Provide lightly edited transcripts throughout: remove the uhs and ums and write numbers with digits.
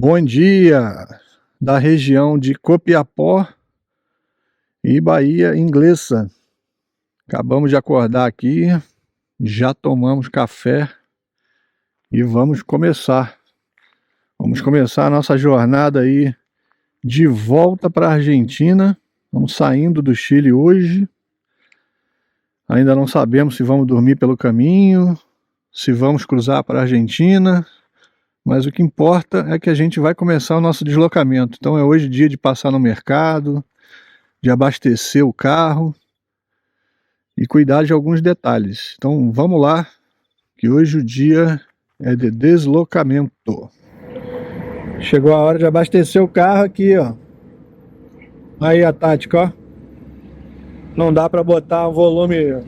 Bom dia da região de Copiapó e Bahia Inglesa. Acabamos de acordar aqui, já tomamos café e vamos começar. Vamos começar a nossa jornada aí de volta para a Argentina. Vamos saindo do Chile hoje. Ainda não sabemos se vamos dormir pelo caminho, se vamos cruzar para a Argentina. Mas o que importa é que a gente vai começar o nosso deslocamento. Então é hoje dia de passar no mercado, de abastecer o carro e cuidar de alguns detalhes. Então vamos lá, que hoje o dia é de deslocamento. Chegou a hora de abastecer o carro aqui, ó. Aí a tática, ó. Não dá para botar o volume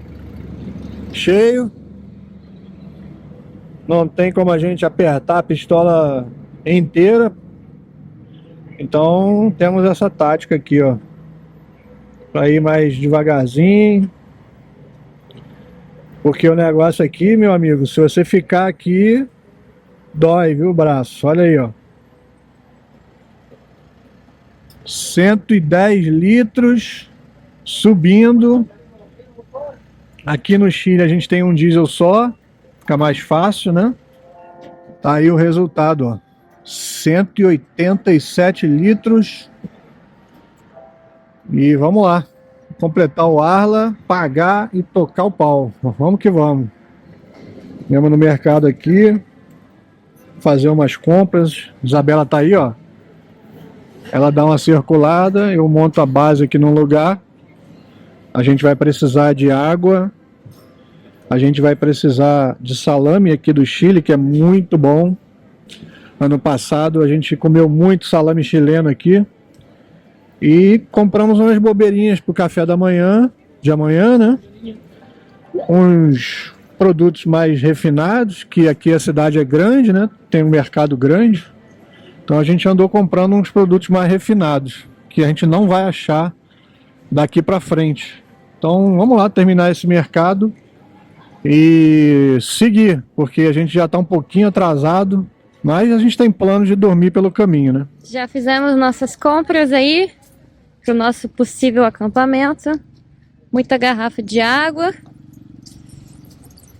cheio. Não tem como a gente apertar a pistola inteira. Então temos essa tática aqui, ó, para ir mais devagarzinho. Porque o negócio aqui, meu amigo, se você ficar aqui, dói, viu, o braço. Olha aí, ó. 110 litros subindo. Aqui no Chile a gente tem um diesel só. Fica mais fácil, né? Tá aí o resultado, ó. 187 litros. E vamos lá. Completar o Arla, pagar e tocar o pau. Vamos que vamos. Viemos no mercado aqui. Fazer umas compras. Isabela tá aí, ó. Ela dá uma circulada. Eu monto a base aqui num lugar. A gente vai precisar de água. A gente vai precisar de salame aqui do Chile, que é muito bom. Ano passado a gente comeu muito salame chileno aqui. E compramos umas bobeirinhas para o café da manhã, de amanhã, né? Uns produtos mais refinados, que aqui a cidade é grande, né? Tem um mercado grande. Então a gente andou comprando uns produtos mais refinados, que a gente não vai achar daqui para frente. Então vamos lá terminar esse mercado e seguir, porque a gente já está um pouquinho atrasado, mas a gente tem plano de dormir pelo caminho, né? Já fizemos nossas compras aí para o nosso possível acampamento. Muita garrafa de água.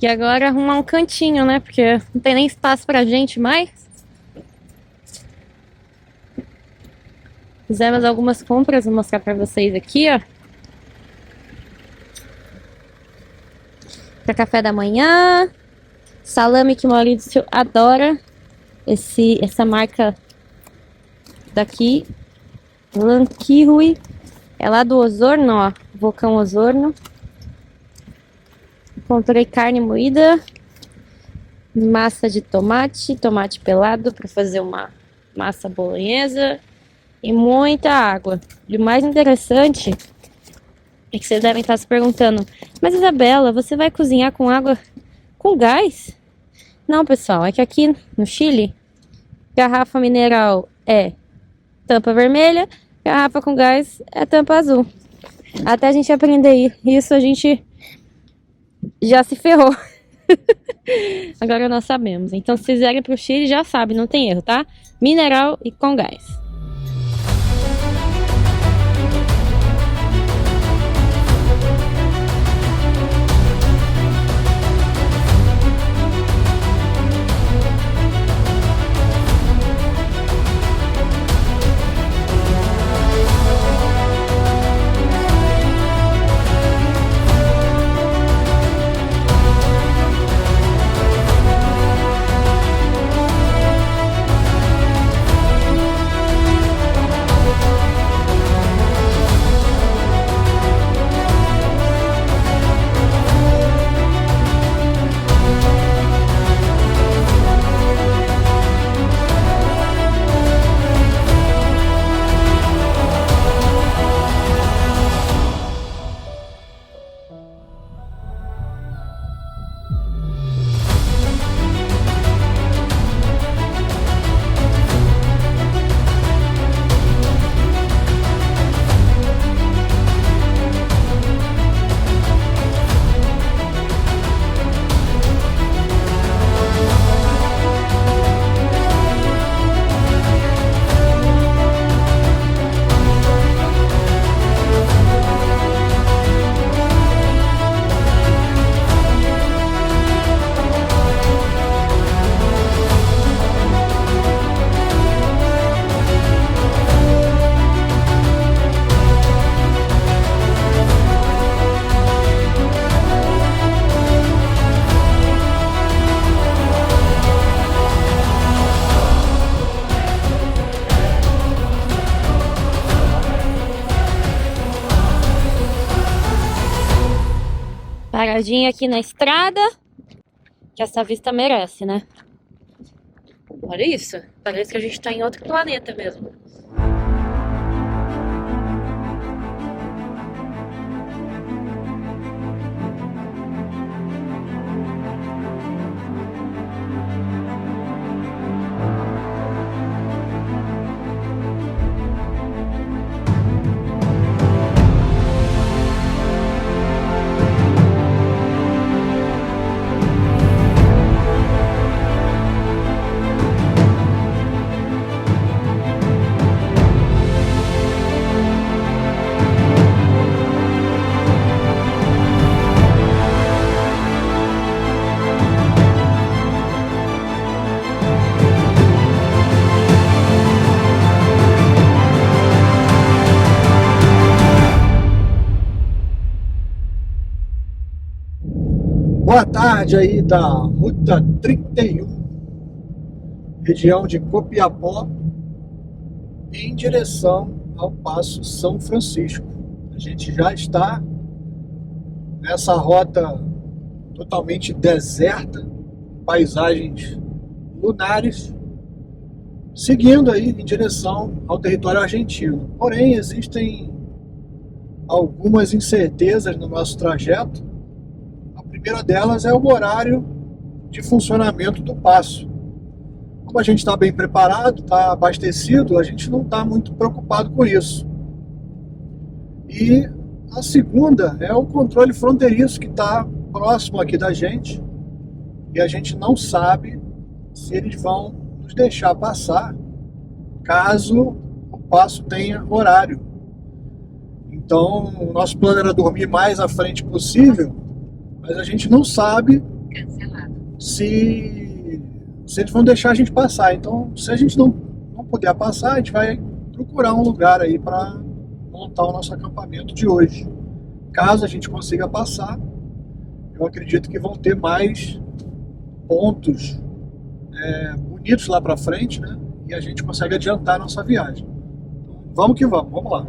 E agora arrumar um cantinho, né? Porque não tem nem espaço pra gente mais. Fizemos algumas compras, vou mostrar para vocês aqui, ó. Para café da manhã, salame que o Maurício adora, essa marca daqui, Lanquirui, é lá do Osorno, ó, Vulcão Osorno. Comprei carne moída, massa de tomate pelado para fazer uma massa bolonhesa e muita água. E o mais interessante é que vocês devem estar se perguntando, mas Isabela, você vai cozinhar com água com gás? Não, pessoal, é que aqui no Chile, garrafa mineral é tampa vermelha, garrafa com gás é tampa azul. Até a gente aprender isso, a gente já se ferrou. Agora nós sabemos. Então, se vocês vierem pro Chile, já sabem, não tem erro, tá? Mineral e com gás. paradinha aqui na estrada, que essa vista merece, né? Olha isso, parece que a gente tá em outro planeta mesmo. Boa tarde aí da Ruta 31, região de Copiapó, em direção ao Paço São Francisco. A gente já está nessa rota totalmente deserta, paisagens lunares, seguindo aí em direção ao território argentino. Porém, existem algumas incertezas no nosso trajeto. A primeira delas é o horário de funcionamento do paço. Como a gente está bem preparado, está abastecido, a gente não está muito preocupado com isso. E a segunda é o controle fronteiriço, que está próximo aqui da gente, e a gente não sabe se eles vão nos deixar passar caso o passo tenha horário. Então, o nosso plano era dormir mais à frente possível, mas a gente não sabe se eles vão deixar a gente passar. Então, se a gente não puder passar, a gente vai procurar um lugar aí para montar o nosso acampamento de hoje. Caso a gente consiga passar, eu acredito que vão ter mais pontos bonitos lá para frente, né? E a gente consegue adiantar a nossa viagem. Então, vamos que vamos, vamos lá.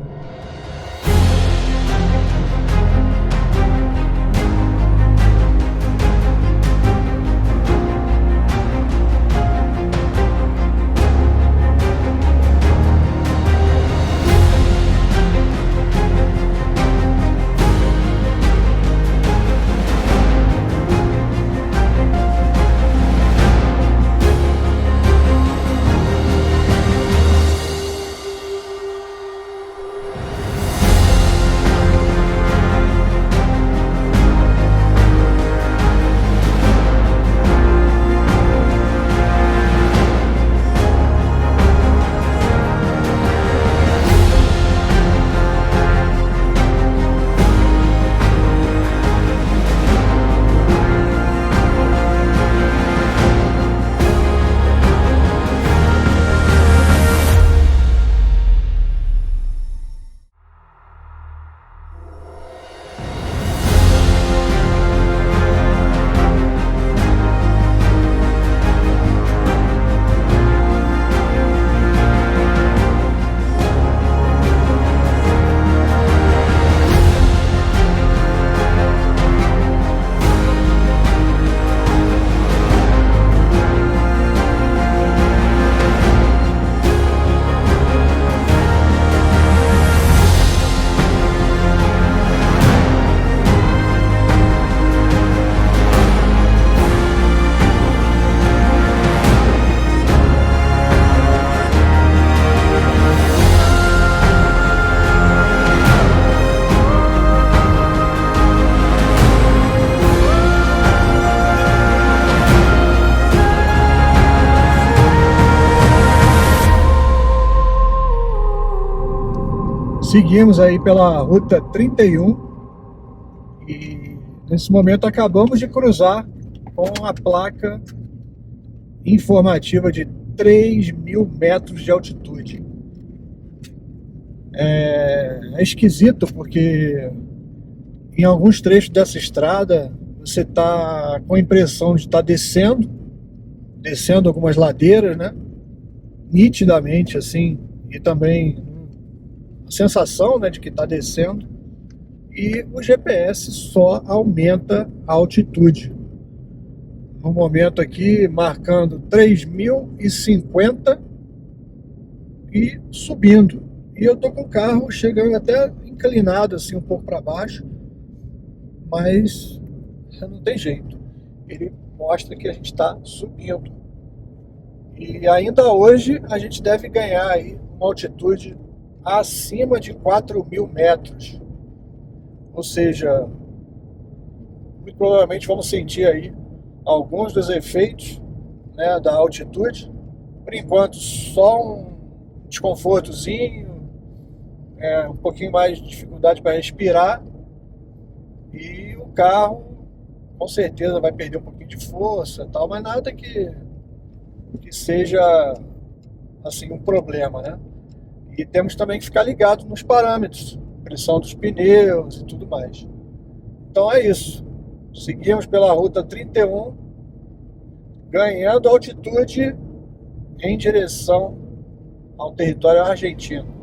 Seguimos aí pela Ruta 31 e nesse momento acabamos de cruzar com a placa informativa de 3.000 metros de altitude. É esquisito porque em alguns trechos dessa estrada você está com a impressão de estar descendo algumas ladeiras, né? Nitidamente assim, e também a sensação, né, de que está descendo, e o GPS só aumenta a altitude. No momento aqui, marcando 3.050 e subindo. E eu tô com o carro chegando até inclinado assim um pouco para baixo, mas não tem jeito. Ele mostra que a gente está subindo. E ainda hoje a gente deve ganhar aí uma altitude acima de 4.000 metros. Ou seja, muito provavelmente vamos sentir aí alguns dos efeitos, né, da altitude. Por enquanto, só um desconfortozinho, um pouquinho mais de dificuldade para respirar, e o carro com certeza vai perder um pouquinho de força e tal, mas nada que seja assim um problema, né? E temos também que ficar ligado nos parâmetros, pressão dos pneus e tudo mais. Então é isso. Seguimos pela Ruta 31, ganhando altitude em direção ao território argentino.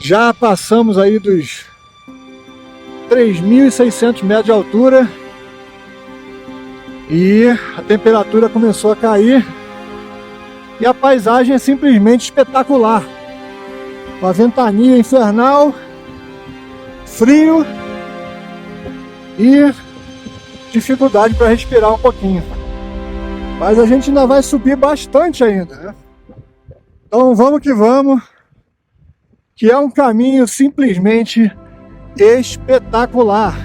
Já passamos aí dos 3.600 metros de altura e a temperatura começou a cair e a paisagem é simplesmente espetacular. Uma ventania infernal, frio e dificuldade para respirar um pouquinho. Mas a gente ainda vai subir bastante ainda, né? Então vamos que vamos, que é um caminho simplesmente espetacular.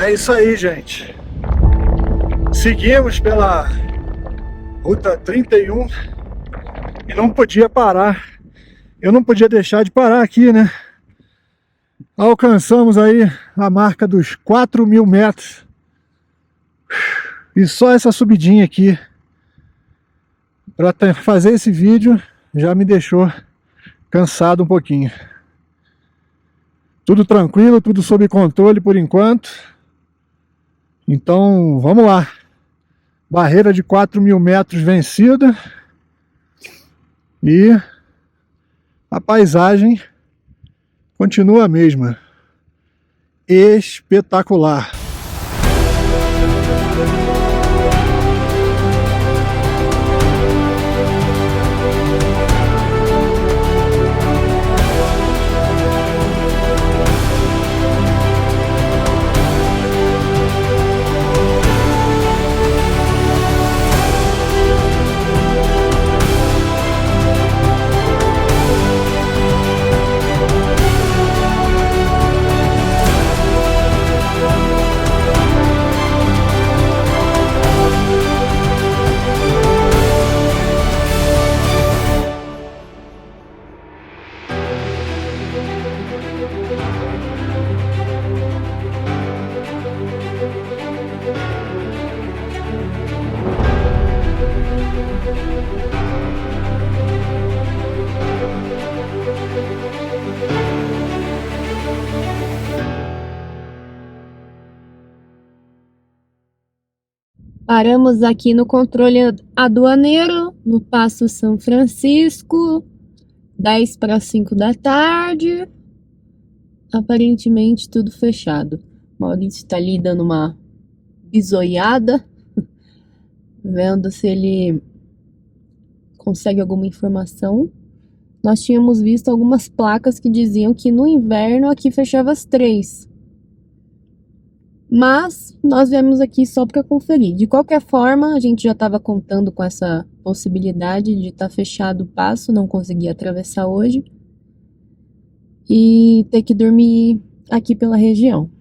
É isso aí, gente. Seguimos pela Ruta 31 e não podia parar. Eu não podia deixar de parar aqui, né? Alcançamos aí a marca dos 4.000 metros. E só essa subidinha aqui para fazer esse vídeo já me deixou cansado um pouquinho. Tudo tranquilo, tudo sob controle por enquanto. Então vamos lá. Barreira de 4.000 metros vencida. E a paisagem continua a mesma. Espetacular. Paramos aqui no controle aduaneiro, no Passo São Francisco, 10 para 5 da tarde. Aparentemente tudo fechado. Maurício está ali dando uma bisoiada, vendo se ele consegue alguma informação. Nós tínhamos visto algumas placas que diziam que no inverno aqui fechava às 3. Mas nós viemos aqui só para conferir. De qualquer forma, a gente já estava contando com essa possibilidade de estar fechado o passo, não consegui atravessar hoje. E ter que dormir aqui pela região.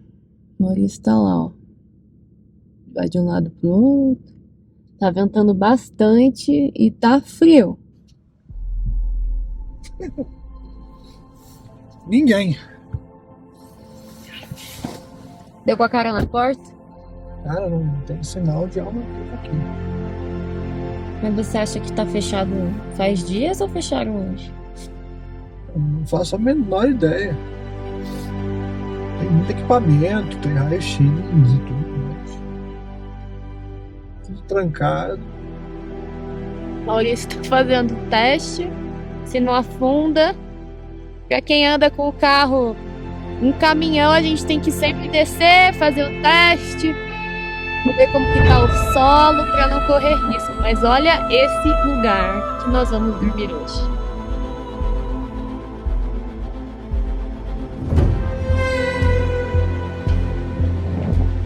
O Maurício está lá, ó. Vai de um lado pro outro. Tá ventando bastante e tá frio. Ninguém. Deu com a cara na porta? Cara, não tem sinal de alma aqui. Mas você acha que tá fechado faz dias ou fecharam hoje? Eu não faço a menor ideia. Tem muito equipamento, tem raio-x e tudo mais. Tudo trancado. Maurício tá fazendo teste. Se não afunda. Pra quem anda com o carro em caminhão, a gente tem que sempre descer, fazer o teste, ver como que tá o solo pra não correr risco. Mas olha esse lugar que nós vamos dormir hoje.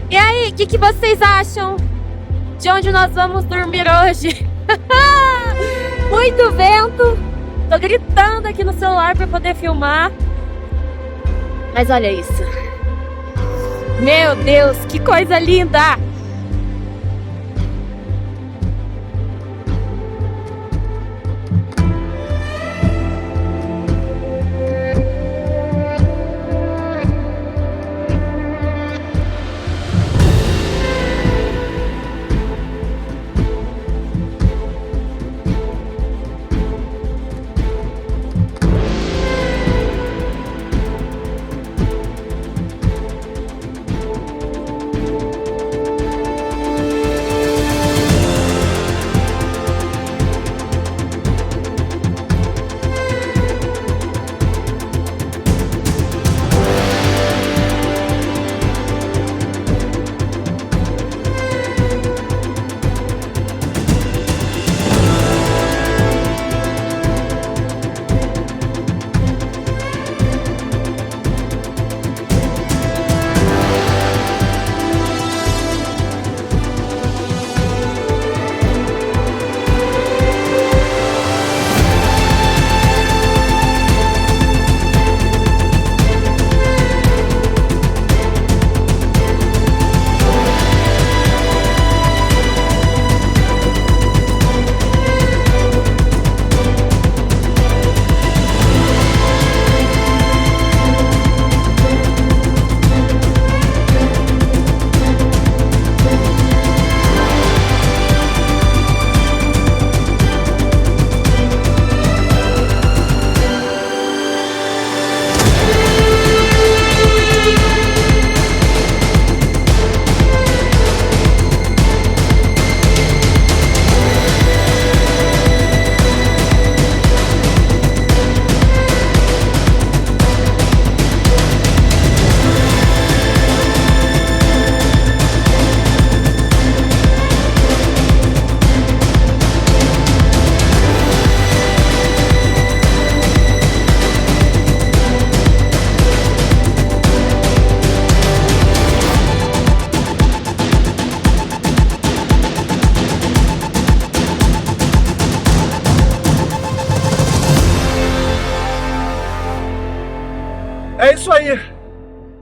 E aí, o que vocês acham de onde nós vamos dormir hoje? Muito vento. Tô gritando aqui no celular pra poder filmar. Mas olha isso. Meu Deus, que coisa linda!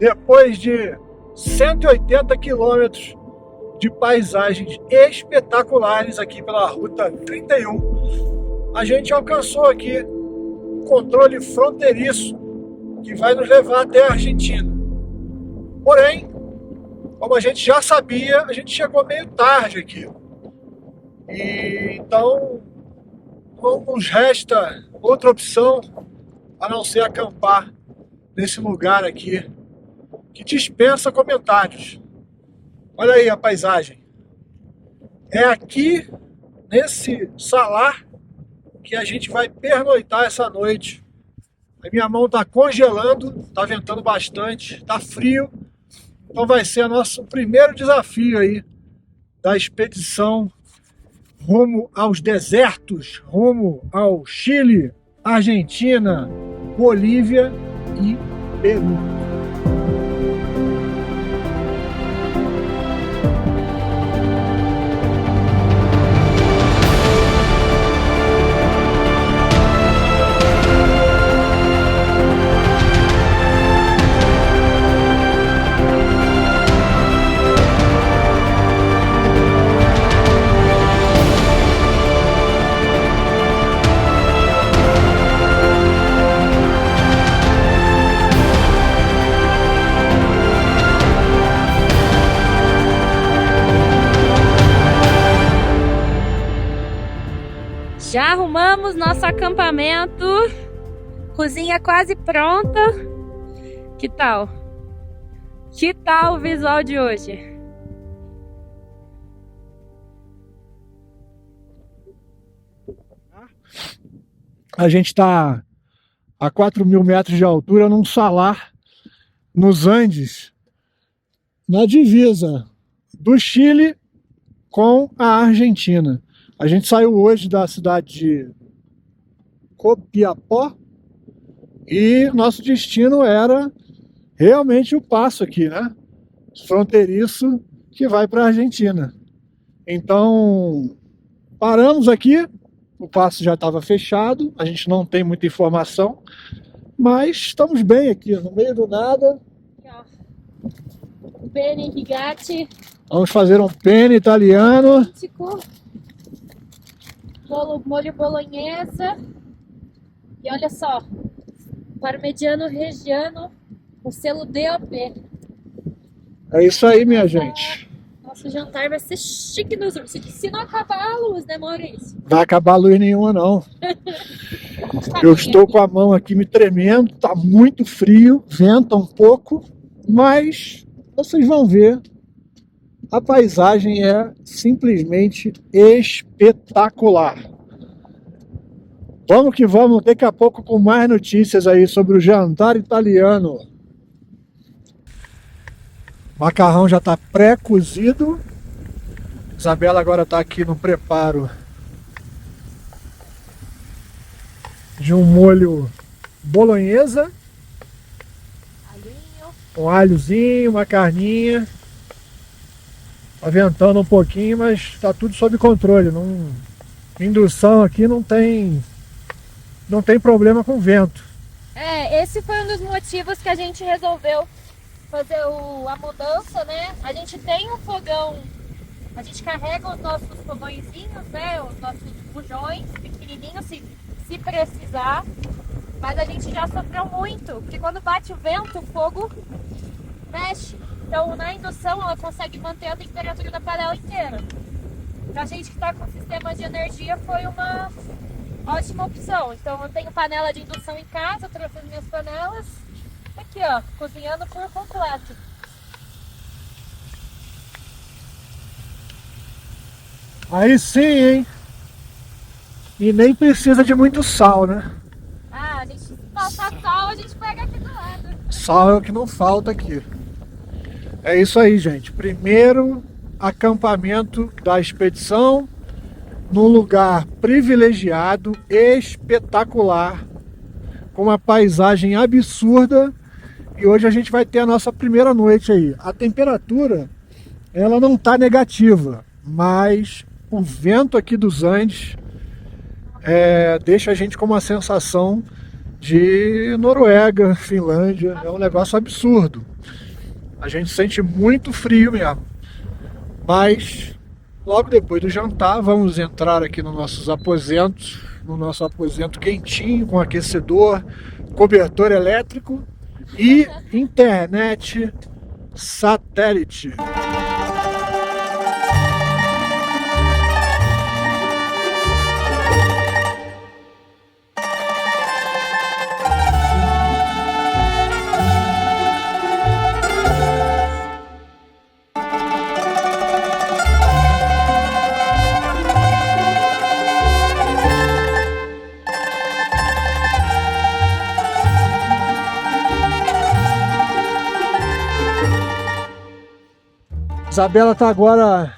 depois de 180 quilômetros de paisagens espetaculares aqui pela Ruta 31, a gente alcançou aqui o controle fronteiriço que vai nos levar até a Argentina. Porém, como a gente já sabia, a gente chegou meio tarde aqui. E então não nos resta outra opção a não ser acampar nesse lugar aqui que dispensa comentários. Olha aí a paisagem. É aqui, nesse salar, que a gente vai pernoitar essa noite. A minha mão está congelando, está ventando bastante, está frio. Então vai ser o nosso primeiro desafio aí da expedição rumo aos desertos, rumo ao Chile, Argentina, Bolívia e Peru. Já arrumamos nosso acampamento, cozinha quase pronta. Que tal? Que tal o visual de hoje? A gente está a 4.000 metros de altura num salar nos Andes, na divisa do Chile com a Argentina. A gente saiu hoje da cidade de Copiapó e nosso destino era realmente o passo aqui, né? Fronteiriço que vai para a Argentina. Então, paramos aqui, o passo já estava fechado, a gente não tem muita informação, mas estamos bem aqui, no meio do nada. Penne rigatti. Vamos fazer um penne italiano. Molho bolonhesa. E olha só, parmegiano reggiano, o selo DOP. É isso aí, minha gente. Nosso jantar vai ser chique nos ursos. Se não acabar a luz, né, Maurício? Vai acabar luz nenhuma, não. Eu estou com a mão aqui me tremendo, tá muito frio, venta um pouco, mas vocês vão ver. A paisagem é simplesmente espetacular. Vamos que vamos, daqui a pouco com mais notícias aí sobre o jantar italiano. O macarrão já está pré-cozido. Isabela agora está aqui no preparo de um molho bolonhesa. Um alhozinho, uma carninha. Tá ventando um pouquinho, mas está tudo sob controle. Indução aqui não tem problema com vento. Esse foi um dos motivos que a gente resolveu fazer a mudança, né? A gente tem um fogão, a gente carrega os nossos fogõezinhos, né? Os nossos bujões pequenininhos, se precisar. Mas a gente já sofreu muito, porque quando bate o vento, o fogo mexe. Então, na indução, ela consegue manter a temperatura da panela inteira. Pra gente que tá com sistema de energia, foi uma ótima opção. Então, eu tenho panela de indução em casa, eu trouxe as minhas panelas. Aqui, ó, cozinhando por completo. Aí sim, hein? E nem precisa de muito sal, né? A gente falta sal, a gente pega aqui do lado. Sal é o que não falta aqui. É isso aí, gente. Primeiro acampamento da expedição num lugar privilegiado, espetacular, com uma paisagem absurda. E hoje a gente vai ter a nossa primeira noite aí. A temperatura, ela não está negativa, mas o vento aqui dos Andes deixa a gente com uma sensação de Noruega, Finlândia. É um negócio absurdo. A gente sente muito frio mesmo. Mas logo depois do jantar vamos entrar aqui nos nossos aposentos, no nosso aposento quentinho, com aquecedor, cobertor elétrico e internet satélite. Isabela está agora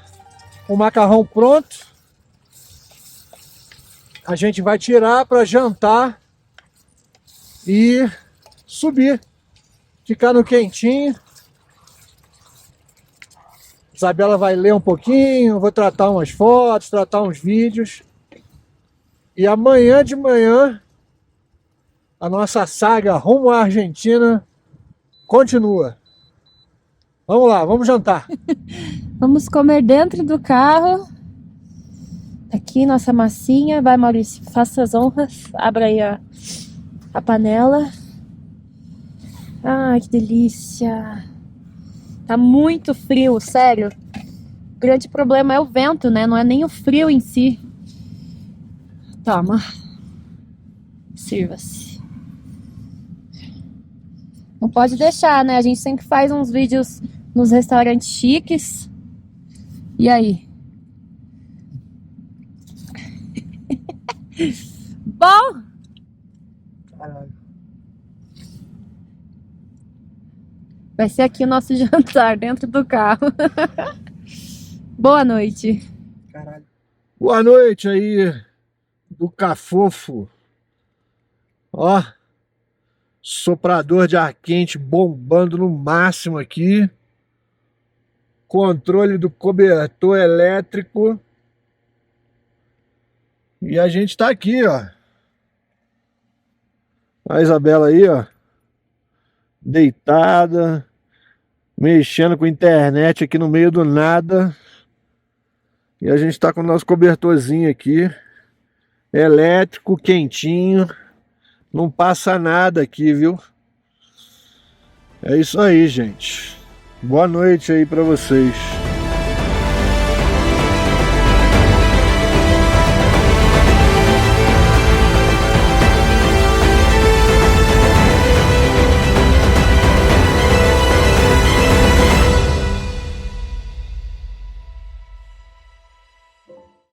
com o macarrão pronto. A gente vai tirar para jantar e subir, ficar no quentinho. Isabela vai ler um pouquinho, vou tratar umas fotos, tratar uns vídeos. E amanhã de manhã a nossa saga rumo à Argentina continua. Vamos lá, vamos jantar. Vamos comer dentro do carro. Aqui nossa massinha. Vai, Maurício, faça as honras. Abra aí a panela. Ai, que delícia. Tá muito frio, sério. O grande problema é o vento, né? Não é nem o frio em si. Toma. Sirva-se. Não pode deixar, né? A gente sempre faz uns vídeos nos restaurantes chiques. E aí? Bom? Caralho. Vai ser aqui o nosso jantar, dentro do carro. Boa noite. Caralho. Boa noite aí do Cafofo. Ó, soprador de ar quente bombando no máximo aqui. Controle do cobertor elétrico. E a gente tá aqui, ó. A Isabela aí, ó. Deitada. Mexendo com a internet aqui no meio do nada. E a gente tá com o nosso cobertorzinho aqui. Elétrico, quentinho. Não passa nada aqui, viu? É isso aí, gente. Boa noite aí pra vocês.